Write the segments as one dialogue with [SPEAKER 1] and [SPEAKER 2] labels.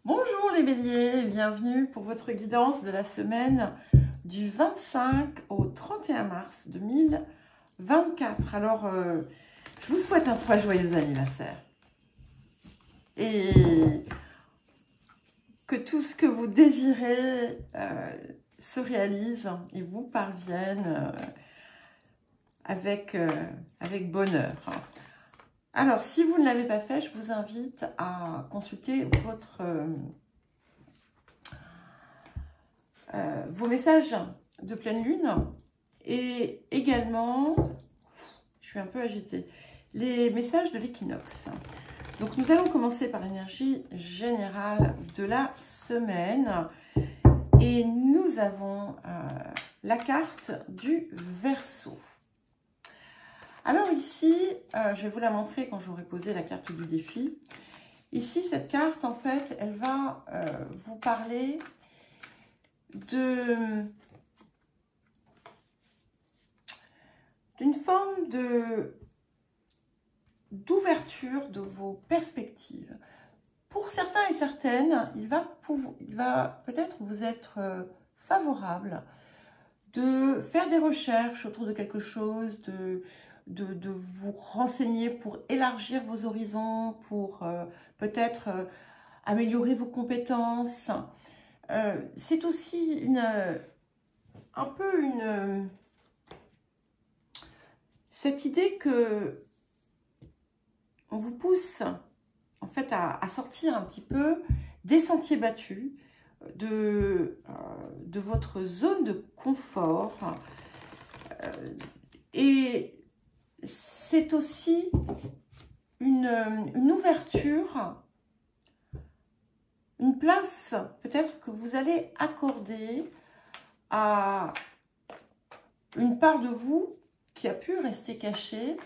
[SPEAKER 1] Bonjour les béliers, bienvenue pour votre guidance de la semaine du 25 au 31 mars 2024. Alors, je vous souhaite un très joyeux anniversaire. Et que tout ce que vous désirez se réalise et vous parvienne avec bonheur. Alors, si vous ne l'avez pas fait, je vous invite à consulter vos messages de pleine lune et également, je suis un peu agitée, les messages de l'équinoxe. Donc, nous allons commencer par l'énergie générale de la semaine et nous avons la carte du Verseau. Alors ici, je vais vous la montrer quand j'aurai posé la carte du défi. Ici, cette carte, en fait, elle va vous parler d'une forme d'ouverture de vos perspectives. Pour certains et certaines, il va peut-être vous être favorable de faire des recherches autour de quelque chose, de vous renseigner pour élargir vos horizons, pour peut-être améliorer vos compétences. C'est aussi cette idée que on vous pousse en fait à sortir un petit peu des sentiers battus, de votre zone de confort. Et c'est aussi une ouverture, une place peut-être que vous allez accorder à une part de vous qui a pu rester cachée,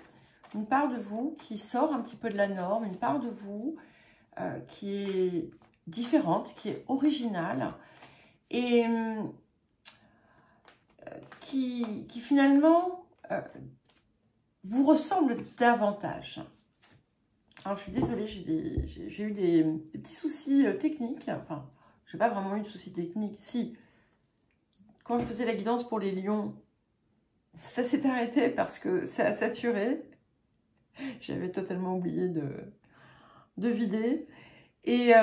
[SPEAKER 1] une part de vous qui sort un petit peu de la norme, une part de vous qui est différente, qui est originale et qui finalement vous ressemble davantage. Alors, je suis désolée, j'ai eu des petits soucis techniques. Enfin, je n'ai pas vraiment eu de soucis techniques. Si, quand je faisais la guidance pour les lions, ça s'est arrêté parce que ça a saturé. J'avais totalement oublié de vider. Et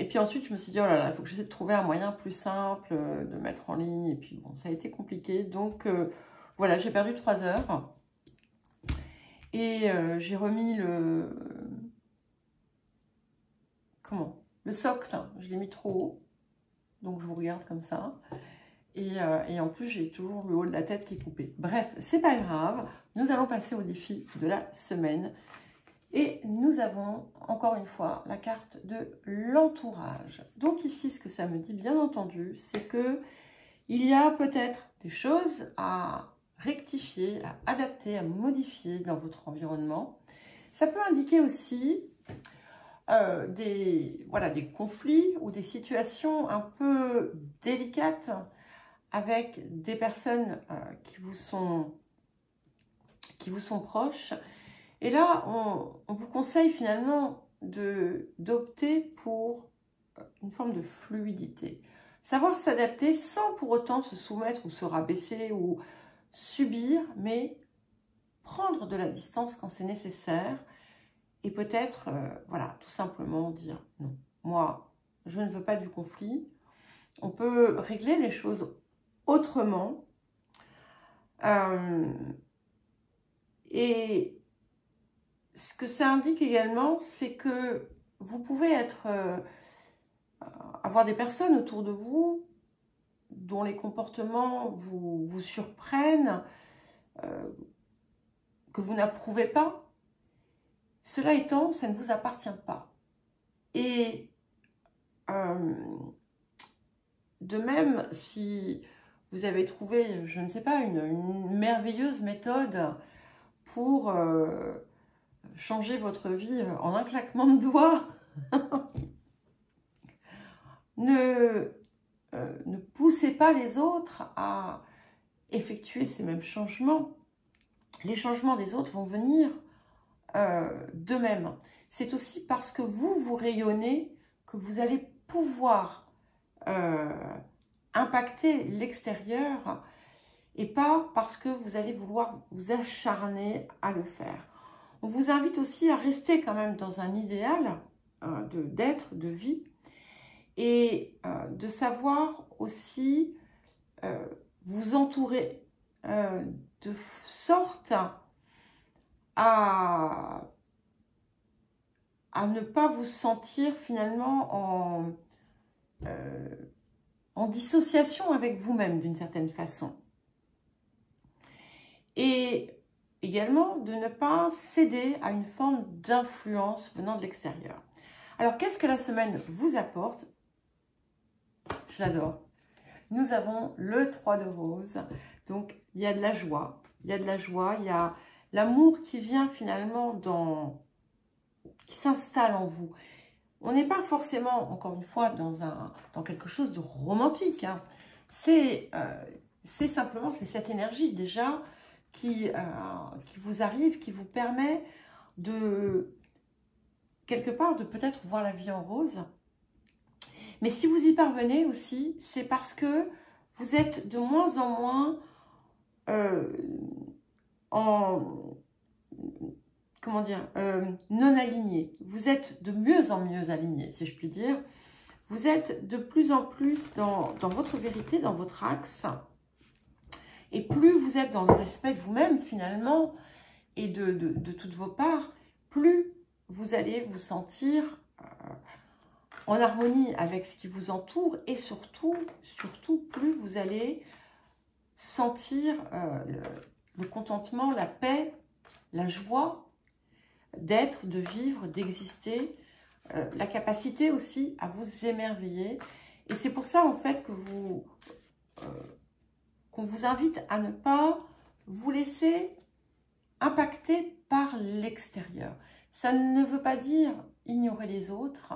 [SPEAKER 1] puis ensuite, je me suis dit, oh là là, il faut que j'essaie de trouver un moyen plus simple de mettre en ligne. Et puis, bon, ça a été compliqué. Donc, voilà, j'ai perdu 3 heures. Et j'ai remis le socle, je l'ai mis trop haut, donc je vous regarde comme ça. Et en plus, j'ai toujours le haut de la tête qui est coupé. Bref, c'est pas grave, nous allons passer au défi de la semaine. Et nous avons, encore une fois, la carte de l'entourage. Donc ici, ce que ça me dit, bien entendu, c'est que il y a peut-être des choses à rectifier, à adapter, à modifier dans votre environnement. Ça peut indiquer aussi des conflits ou des situations un peu délicates avec des personnes qui vous sont proches. Et là, on vous conseille finalement d'opter pour une forme de fluidité. Savoir s'adapter sans pour autant se soumettre ou se rabaisser ou subir, mais prendre de la distance quand c'est nécessaire et peut-être, voilà, tout simplement dire non. Moi, je ne veux pas du conflit. On peut régler les choses autrement. Et ce que ça indique également, c'est que vous pouvez avoir des personnes autour de vous dont les comportements vous surprennent, que vous n'approuvez pas. Cela étant, ça ne vous appartient pas. Et de même, si vous avez trouvé, je ne sais pas, une merveilleuse méthode pour changer votre vie en un claquement de doigts, ne poussez pas les autres à effectuer ces mêmes changements. Les changements des autres vont venir d'eux-mêmes. C'est aussi parce que vous rayonnez que vous allez pouvoir impacter l'extérieur et pas parce que vous allez vouloir vous acharner à le faire. On vous invite aussi à rester quand même dans un idéal d'être, de vie, et de savoir aussi vous entourer de sorte à ne pas vous sentir finalement en dissociation avec vous-même d'une certaine façon. Et également de ne pas céder à une forme d'influence venant de l'extérieur. Alors, qu'est-ce que la semaine vous apporte? Je l'adore. Nous avons le 3 de rose. Donc, il y a de la joie. Il y a de la joie. Il y a l'amour qui vient finalement qui s'installe en vous. On n'est pas forcément, encore une fois, dans quelque chose de romantique. Hein. C'est simplement cette énergie déjà qui vous arrive, qui vous permet de, quelque part, de peut-être voir la vie en rose. Mais si vous y parvenez aussi, c'est parce que vous êtes de moins en moins non aligné. Vous êtes de mieux en mieux aligné, si je puis dire. Vous êtes de plus en plus dans votre vérité, dans votre axe. Et plus vous êtes dans le respect de vous-même, finalement, et de toutes vos parts, plus vous allez vous sentir en harmonie avec ce qui vous entoure, et surtout, plus vous allez sentir le contentement, la paix, la joie d'être, de vivre, d'exister, la capacité aussi à vous émerveiller. Et c'est pour ça, en fait, que qu'on vous invite à ne pas vous laisser impacter par l'extérieur. Ça ne veut pas dire ignorer les autres,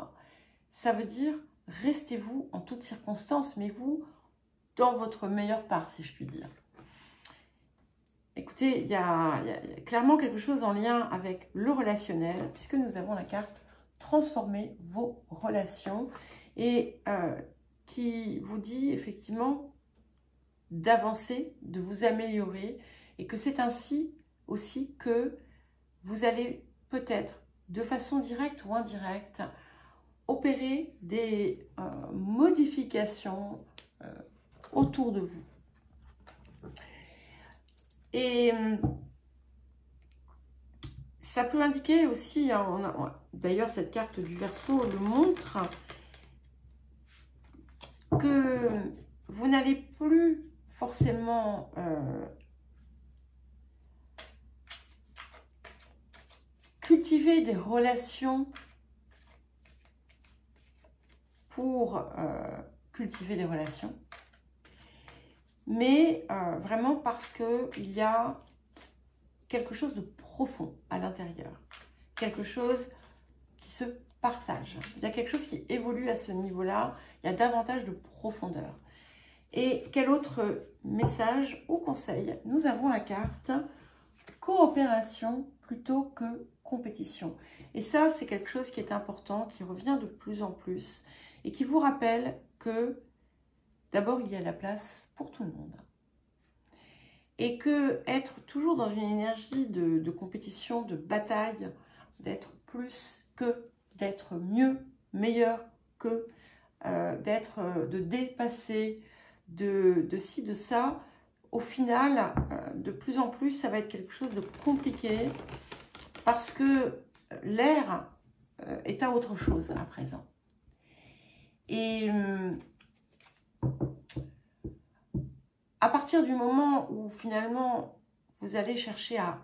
[SPEAKER 1] ça veut dire restez-vous en toutes circonstances, mais vous dans votre meilleure part, si je puis dire. Écoutez, il y a clairement quelque chose en lien avec le relationnel, puisque nous avons la carte transformer vos relations, et qui vous dit effectivement d'avancer, de vous améliorer, et que c'est ainsi aussi que vous allez peut-être, de façon directe ou indirecte, opérer des modifications autour de vous. Et ça peut indiquer aussi, hein, d'ailleurs cette carte du Verseau le montre, que vous n'allez plus forcément cultiver des relations pour cultiver des relations, mais vraiment parce qu'il y a quelque chose de profond à l'intérieur, quelque chose qui se partage. Il y a quelque chose qui évolue à ce niveau-là, il y a davantage de profondeur. Et quel autre message ou conseil? Nous avons la carte coopération plutôt que compétition. Et ça, c'est quelque chose qui est important, qui revient de plus en plus et qui vous rappelle que d'abord, il y a la place pour tout le monde. Et que être toujours dans une énergie de compétition, de bataille, d'être plus que, d'être mieux, meilleur que, de dépasser, de ci, de ça, au final, de plus en plus, ça va être quelque chose de compliqué parce que l'air est à autre chose à présent. Et à partir du moment où finalement vous allez chercher à,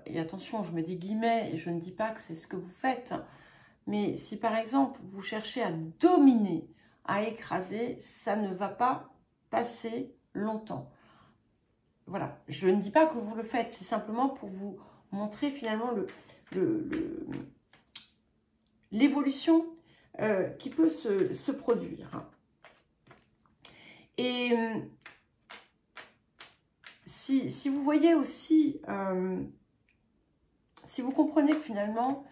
[SPEAKER 1] et attention, je mets des guillemets et je ne dis pas que c'est ce que vous faites, mais si par exemple vous cherchez à dominer, à écraser, ça ne va pas passer longtemps. Voilà, je ne dis pas que vous le faites, c'est simplement pour vous montrer finalement l'évolution qui peut se produire. Et si vous voyez aussi, si vous comprenez que finalement,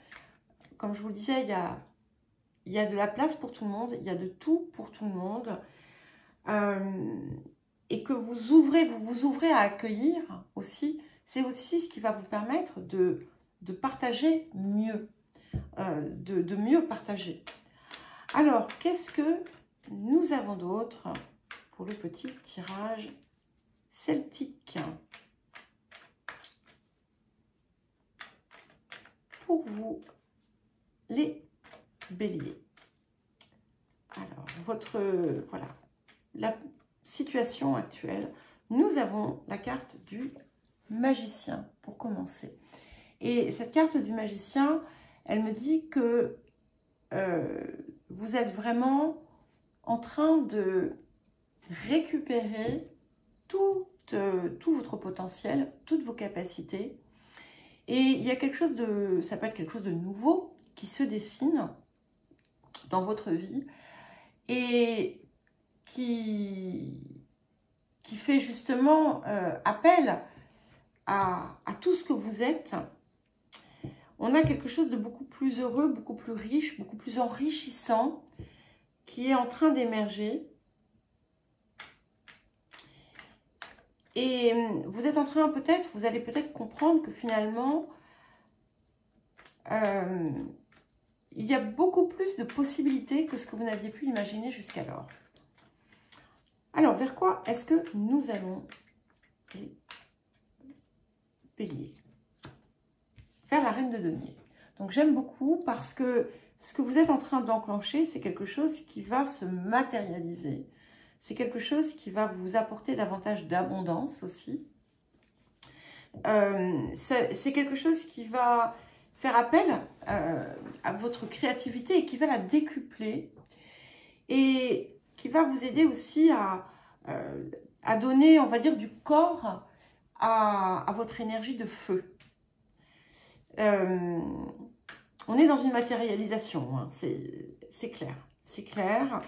[SPEAKER 1] comme je vous le disais, il y a il y a de la place pour tout le monde, il y a de tout pour tout le monde. Et que vous vous ouvrez à accueillir aussi, c'est aussi ce qui va vous permettre de partager mieux, de mieux partager. Alors, qu'est-ce que nous avons d'autre pour le petit tirage celtique pour vous, les béliers? Alors, voilà, la situation actuelle, nous avons la carte du magicien pour commencer. Et cette carte du magicien, elle me dit que vous êtes vraiment en train de récupérer tout votre potentiel, toutes vos capacités. Et il y a quelque chose de, ça peut être quelque chose de nouveau qui se dessine dans votre vie et qui fait justement appel à tout ce que vous êtes. On a quelque chose de beaucoup plus heureux, beaucoup plus riche, beaucoup plus enrichissant qui est en train d'émerger. Et vous êtes en train peut-être, vous allez peut-être comprendre que finalement, il y a beaucoup plus de possibilités que ce que vous n'aviez pu imaginer jusqu'alors. Alors, vers quoi est-ce que nous allons, les béliers? Vers la reine de denier. Donc, j'aime beaucoup parce que ce que vous êtes en train d'enclencher, c'est quelque chose qui va se matérialiser. C'est quelque chose qui va vous apporter davantage d'abondance aussi. C'est quelque chose qui va faire appel à votre créativité et qui va la décupler. Et qui va vous aider aussi à donner, on va dire, du corps à votre énergie de feu. On est dans une matérialisation, hein, c'est clair. C'est clair.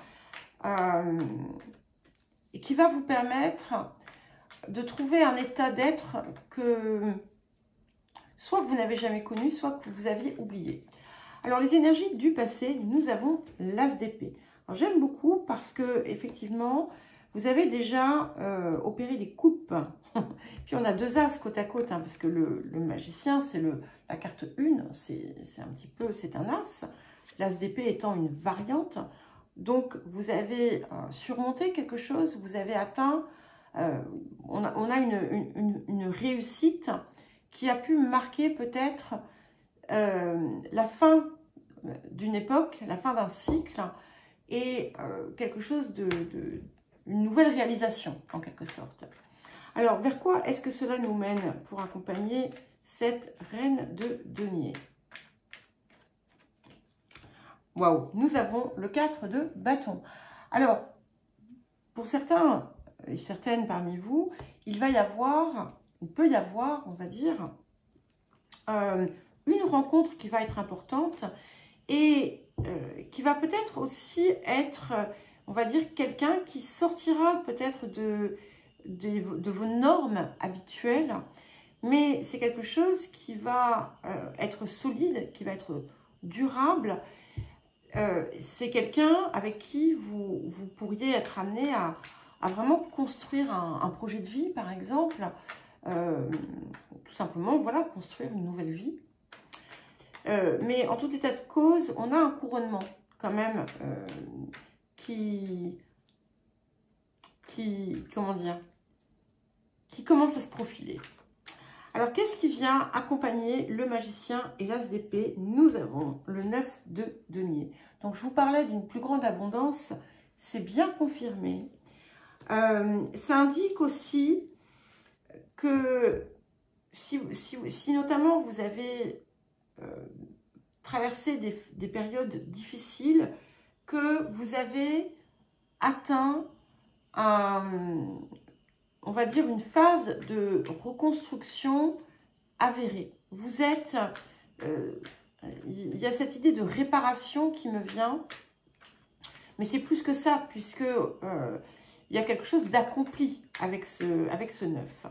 [SPEAKER 1] Et qui va vous permettre de trouver un état d'être que soit que vous n'avez jamais connu, soit que vous aviez oublié. Alors, les énergies du passé, nous avons l'as d'épée. J'aime beaucoup parce que effectivement, vous avez déjà opéré des coupes. Puis on a deux as côte à côte, hein, parce que le magicien, c'est la carte 1, c'est un petit peu, c'est un as. L'as d'épée étant une variante. Donc vous avez surmonté quelque chose, vous avez atteint, on a une réussite qui a pu marquer peut-être la fin d'une époque, la fin d'un cycle, et quelque chose une nouvelle réalisation en quelque sorte. Alors, vers quoi est-ce que cela nous mène pour accompagner cette reine de denier? Waouh, nous avons le 4 de bâton. Alors, pour certains et certaines parmi vous, il peut y avoir, on va dire, une rencontre qui va être importante et qui va peut-être aussi être, on va dire, quelqu'un qui sortira peut-être de vos normes habituelles, mais c'est quelque chose qui va être solide, qui va être durable. C'est quelqu'un avec qui vous pourriez être amené à vraiment construire un projet de vie, par exemple. Tout simplement, voilà, construire une nouvelle vie. Mais en tout état de cause, on a un couronnement quand même comment dire, qui commence à se profiler. Alors, qu'est-ce qui vient accompagner le magicien et l'as d'épée? Nous avons le 9 de denier. Donc, je vous parlais d'une plus grande abondance. C'est bien confirmé. Ça indique aussi que si notamment vous avez traversé des périodes difficiles, que vous avez atteint on va dire une phase de reconstruction avérée. Vous êtes, il y a cette idée de réparation qui me vient, mais c'est plus que ça, puisque il y a quelque chose d'accompli avec ce 9.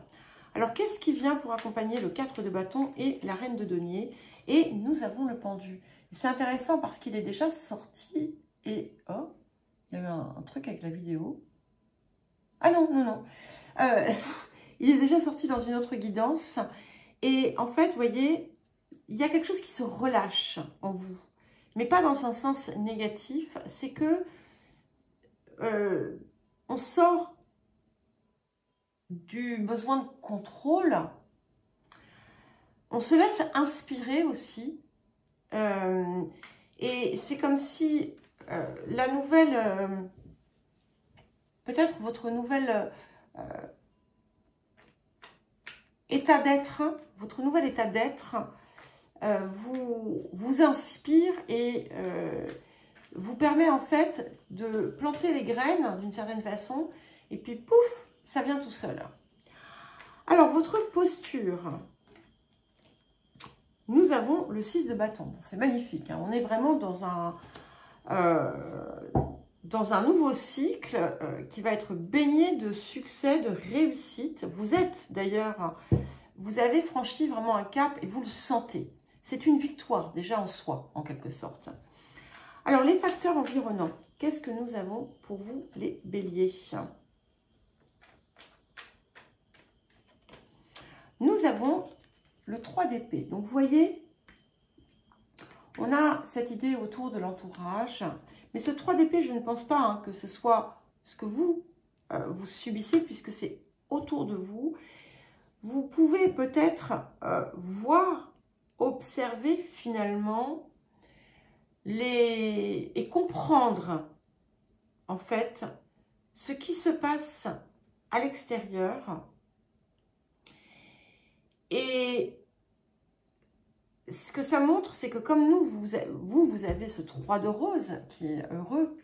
[SPEAKER 1] Alors, qu'est-ce qui vient pour accompagner le 4 de bâton et la reine de denier? Et nous avons le pendu. C'est intéressant parce qu'il est déjà sorti et... Oh, il y a eu un truc avec la vidéo. Ah non, non, non. Il est déjà sorti dans une autre guidance. Et en fait, vous voyez, il y a quelque chose qui se relâche en vous. Mais pas dans un sens négatif. C'est que on sort du besoin de contrôle. On se laisse inspirer aussi. Et c'est comme si la nouvelle... peut-être votre nouvel état d'être, votre nouvel état d'être vous inspire et vous permet en fait de planter les graines d'une certaine façon. Et puis pouf, ça vient tout seul. Alors, votre posture... Nous avons le 6 de bâton. C'est magnifique. Hein. On est vraiment dans un nouveau cycle qui va être baigné de succès, de réussite. Vous êtes d'ailleurs, vous avez franchi vraiment un cap et vous le sentez. C'est une victoire déjà en soi, en quelque sorte. Alors, les facteurs environnants. Qu'est-ce que nous avons pour vous, les béliers? Nous avons... le 3 d'épée. Donc, vous voyez, on a cette idée autour de l'entourage. Mais ce 3 d'épée, je ne pense pas hein, que ce soit ce que vous subissez, puisque c'est autour de vous. Vous pouvez peut-être voir, observer finalement et comprendre, en fait, ce qui se passe à l'extérieur. Et ce que ça montre, c'est que comme nous, vous avez ce 3 de rose qui est heureux,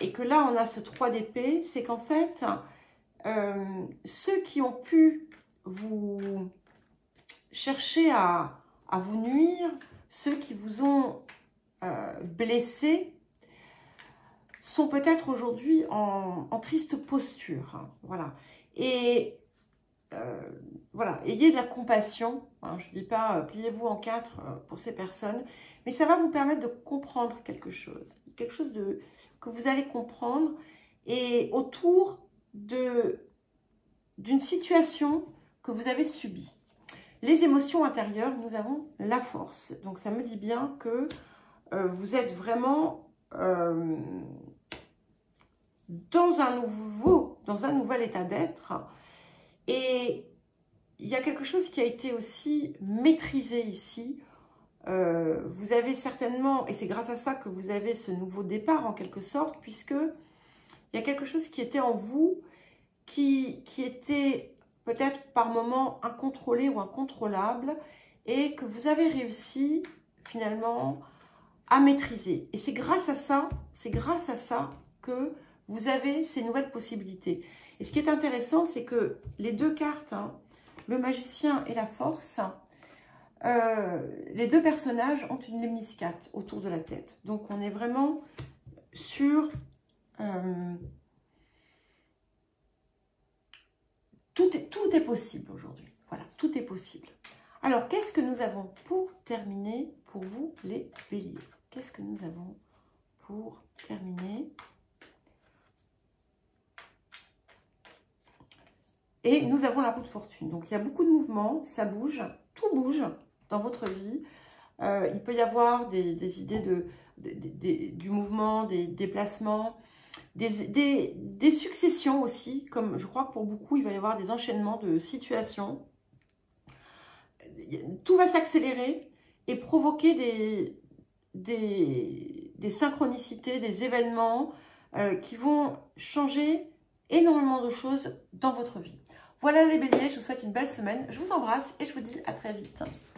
[SPEAKER 1] et que là, on a ce 3 d'épée, c'est qu'en fait, ceux qui ont pu vous chercher à vous nuire, ceux qui vous ont blessé, sont peut-être aujourd'hui en triste posture. Voilà. Et... voilà, ayez de la compassion, hein, je ne dis pas pliez-vous en 4 pour ces personnes, mais ça va vous permettre de comprendre quelque chose que vous allez comprendre, et autour d'une situation que vous avez subie. Les émotions intérieures, nous avons la force, donc ça me dit bien que vous êtes vraiment dans un nouvel état d'être. Et il y a quelque chose qui a été aussi maîtrisé ici. Vous avez certainement, et c'est grâce à ça que vous avez ce nouveau départ en quelque sorte, puisque il y a quelque chose qui était en vous, qui était peut-être par moments incontrôlé ou incontrôlable, et que vous avez réussi finalement à maîtriser. Et c'est grâce à ça que vous avez ces nouvelles possibilités. Et ce qui est intéressant, c'est que les deux cartes, hein, le magicien et la force, les deux personnages ont une lemniscate autour de la tête. Donc, on est vraiment sur... tout est possible aujourd'hui. Voilà, tout est possible. Alors, qu'est-ce que nous avons pour terminer pour vous, les béliers? Qu'est-ce que nous avons pour terminer? Et nous avons la roue de fortune. Donc, il y a beaucoup de mouvements, ça bouge, tout bouge dans votre vie. Il peut y avoir des idées du mouvement, des déplacements, des successions aussi. Comme je crois que pour beaucoup, il va y avoir des enchaînements de situations. Tout va s'accélérer et provoquer des synchronicités, des événements qui vont changer énormément de choses dans votre vie. Voilà les béliers, je vous souhaite une belle semaine, je vous embrasse et je vous dis à très vite.